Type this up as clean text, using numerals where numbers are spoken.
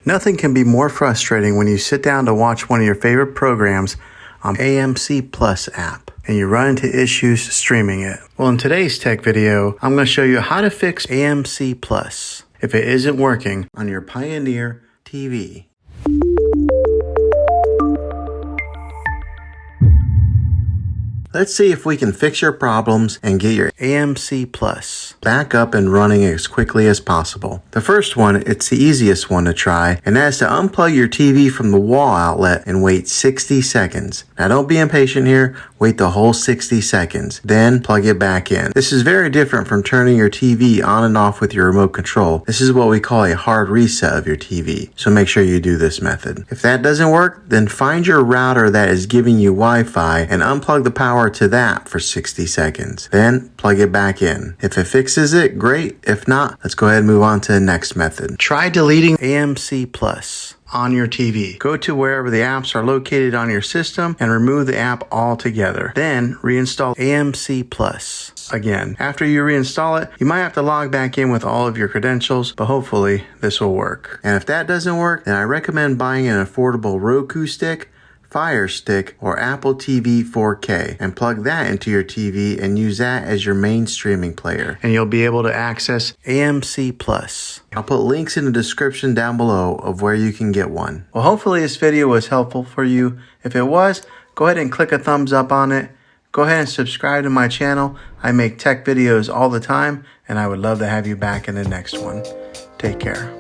Nothing can be more frustrating when you sit down to watch one of your favorite programs on AMC Plus app and you run into issues streaming it. Well, in today's tech video, I'm going to show you how to fix AMC Plus if it isn't working on your Pioneer TV. Let's see if we can fix your problems and get your AMC Plus back up and running as quickly as possible. The first one, it's the easiest one to try, and that's to unplug your TV from the wall outlet and wait 60 seconds. Now don't be impatient here, wait the whole 60 seconds, then plug it back in. This is very different from turning your TV on and off with your remote control. This is what we call a hard reset of your TV, so make sure you do this method. If that doesn't work, then find your router that is giving you Wi-Fi and unplug the power to that for 60 seconds. Then plug it back in. If it fixes it, great. If not, let's go ahead and move on to the next method. Try deleting AMC Plus on your TV. Go to wherever the apps are located on your system and remove the app altogether. Then reinstall AMC Plus again. After you reinstall it, you might have to log back in with all of your credentials, but hopefully this will work. And if that doesn't work, then I recommend buying an affordable Roku stick, Fire Stick, or Apple TV 4K and plug that into your TV and use that as your main streaming player. And you'll be able to access AMC Plus. I'll put links in the description down below of where you can get one. Well, hopefully this video was helpful for you. If it was, go ahead and click a thumbs up on it. Go ahead and subscribe to my channel. I make tech videos all the time, and I would love to have you back in the next one. Take care.